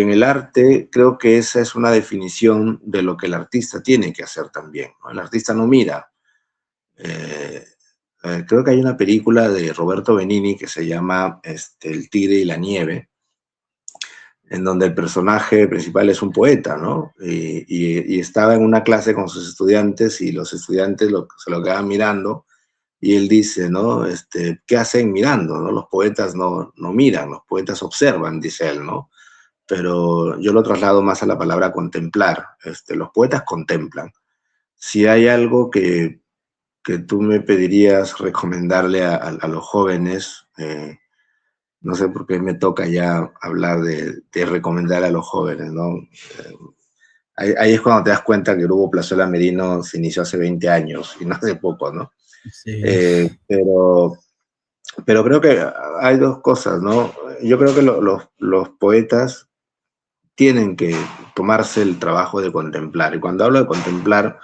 en el arte creo que esa es una definición de lo que el artista tiene que hacer también, ¿no? El artista no mira. Eh, Creo que hay una película de Roberto Benigni que se llama El tigre y la nieve, en donde el personaje principal es un poeta, ¿no? Y estaba en una clase con sus estudiantes y los estudiantes se lo quedaban mirando y él dice, ¿no? ¿Qué hacen mirando, no? Los poetas no miran, los poetas observan, dice él, ¿no? Pero yo lo traslado más a la palabra contemplar. Los poetas contemplan. Si hay algo que tú me pedirías recomendarle a los jóvenes, no sé por qué me toca ya hablar de recomendar a los jóvenes, ¿no? Ahí es cuando te das cuenta que Hugo Plazuela Merino se inició hace 20 años y no hace poco, ¿no? Sí. Pero creo que hay dos cosas, ¿no? Yo creo que los poetas tienen que tomarse el trabajo de contemplar. Y cuando hablo de contemplar,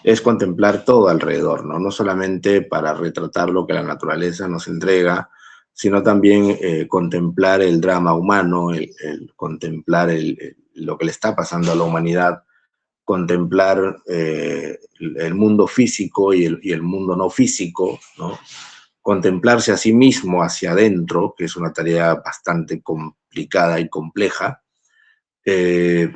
es contemplar todo alrededor, ¿no? No solamente para retratar lo que la naturaleza nos entrega, sino también contemplar el drama humano, el contemplar lo que le está pasando a la humanidad, contemplar el mundo físico y el mundo no físico, ¿no? Contemplarse a sí mismo hacia adentro, que es una tarea bastante complicada y compleja, eh,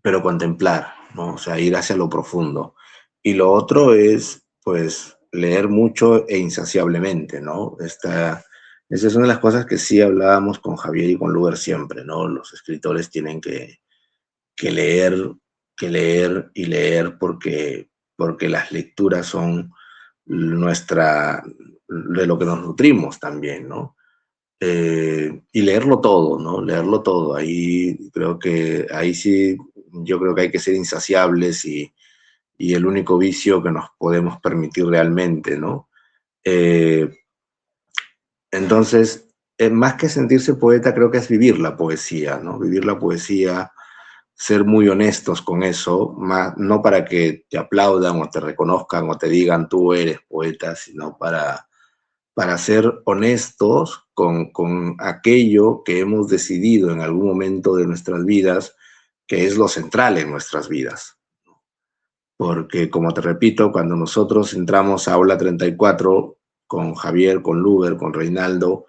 pero contemplar, ¿no? O sea, ir hacia lo profundo. Y lo otro es, pues, leer mucho e insaciablemente, ¿no? Esa es una de las cosas que sí hablábamos con Javier y con Luber siempre, ¿no? Los escritores tienen que leer, que leer y leer porque las lecturas son de lo que nos nutrimos también, ¿no? Y leerlo todo, ¿no? Leerlo todo. Ahí sí, yo creo que hay que ser insaciables y el único vicio que nos podemos permitir realmente, ¿no? Entonces, más que sentirse poeta, creo que es vivir la poesía, ¿no? Vivir la poesía, ser muy honestos con eso, no para que te aplaudan o te reconozcan o te digan tú eres poeta, sino para ser honestos con aquello que hemos decidido en algún momento de nuestras vidas, que es lo central en nuestras vidas. Porque, como te repito, cuando nosotros entramos a Aula 34 con Javier, con Luber, con Reinaldo,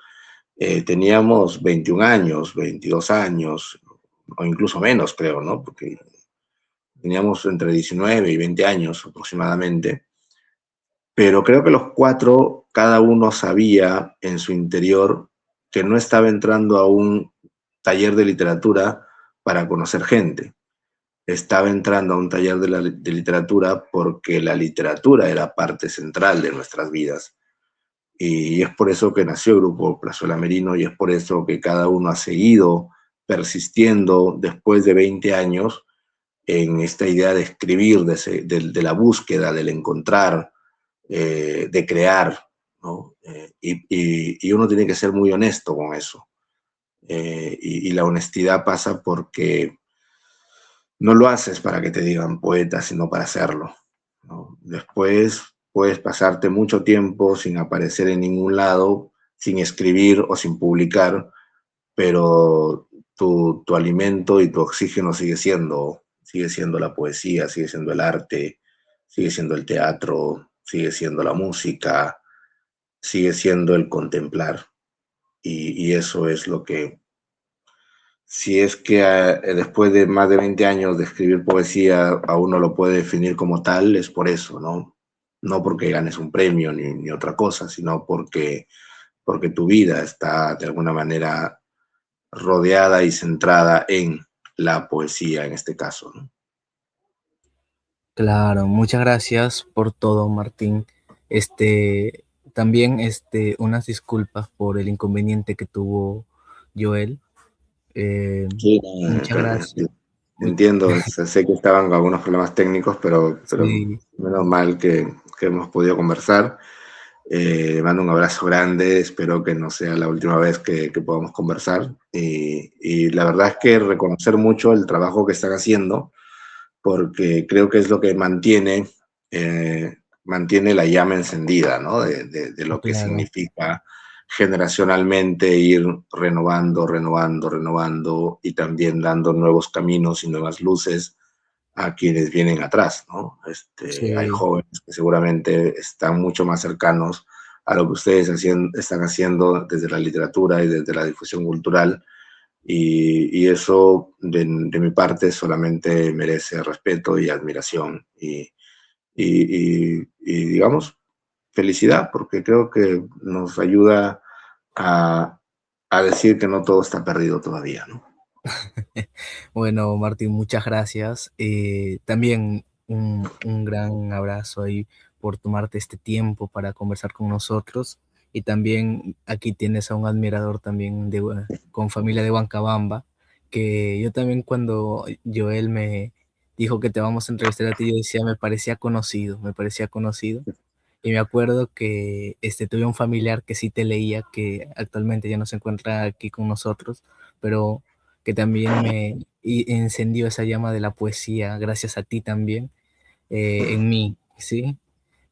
teníamos 21 años, 22 años, o incluso menos, creo, ¿no? Porque teníamos entre 19 y 20 años aproximadamente. Pero creo que los cuatro, cada uno sabía en su interior que no estaba entrando a un taller de literatura para conocer gente. Estaba entrando a un taller de literatura porque la literatura era parte central de nuestras vidas. Y es por eso que nació el Grupo Plazuela Merino y es por eso que cada uno ha seguido persistiendo después de 20 años en esta idea de escribir, de la búsqueda, del encontrar, de crear, ¿no? Y uno tiene que ser muy honesto con eso. Y la honestidad pasa porque no lo haces para que te digan poeta, sino para hacerlo, ¿no? Después puedes pasarte mucho tiempo sin aparecer en ningún lado, sin escribir o sin publicar, pero tu alimento y tu oxígeno sigue siendo la poesía, sigue siendo el arte, sigue siendo el teatro, sigue siendo la música, sigue siendo el contemplar. Y eso es lo que, si es que después de más de 20 años de escribir poesía a uno lo puede definir como tal, es por eso, ¿no? No porque ganes un premio ni otra cosa, sino porque tu vida está de alguna manera rodeada y centrada en la poesía en este caso, ¿no? Claro, muchas gracias por todo, Martín. También unas disculpas por el inconveniente que tuvo Joel. Sí, Muchas gracias. entiendo, sé que estaban con algunos problemas técnicos, pero Sí, menos mal que hemos podido conversar. Le mando un abrazo grande, espero que no sea la última vez que podamos conversar. Y la verdad es que reconocer mucho el trabajo que están haciendo, porque creo que es lo que mantiene la llama encendida, ¿no? De lo que claro. significa generacionalmente ir renovando y también dando nuevos caminos y nuevas luces a quienes vienen atrás, ¿no? Hay Sí, jóvenes que seguramente están mucho más cercanos a lo que ustedes están haciendo desde la literatura y desde la difusión cultural, y eso de mi parte solamente merece respeto y admiración digamos, felicidad, porque creo que nos ayuda a, a decir que no todo está perdido todavía, ¿no? bueno, Martín, muchas gracias. También un gran abrazo ahí por tomarte este tiempo para conversar con nosotros. Y también aquí tienes a un admirador también con familia de Huancabamba, que yo también cuando Joel me dijo que te vamos a entrevistar a ti, yo decía, me parecía conocido. Y me acuerdo que tuve un familiar que sí te leía, que actualmente ya no se encuentra aquí con nosotros, pero que también encendió esa llama de la poesía, gracias a ti también, en mí, ¿sí?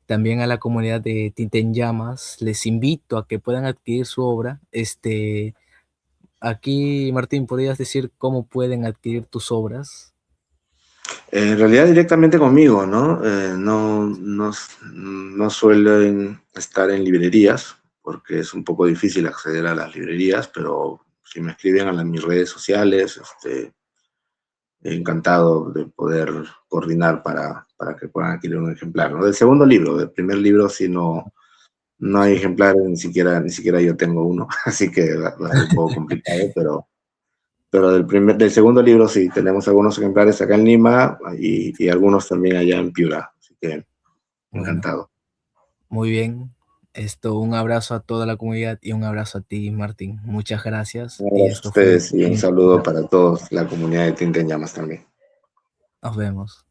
También a la comunidad de Tinta en Llamas, les invito a que puedan adquirir su obra. Aquí, Martín, ¿podrías decir cómo pueden adquirir tus obras? En realidad directamente conmigo, ¿no? No suelen estar en librerías porque es un poco difícil acceder a las librerías, pero si me escriben a mis redes sociales, encantado de poder coordinar para que puedan adquirir un ejemplar, ¿no? Del segundo libro, del primer libro sí no hay ejemplares, ni siquiera yo tengo uno, así que va a ser un poco complicado, pero del segundo libro sí, tenemos algunos ejemplares acá en Lima y algunos también allá en Piura, así que Bueno, encantado. Muy bien. Un abrazo a toda la comunidad y un abrazo a ti, Martín. Muchas gracias. Un Y abrazo a esto fue ustedes y un Tinta en saludo Llamas. para todos la comunidad de Tinta en Llamas también. Nos vemos.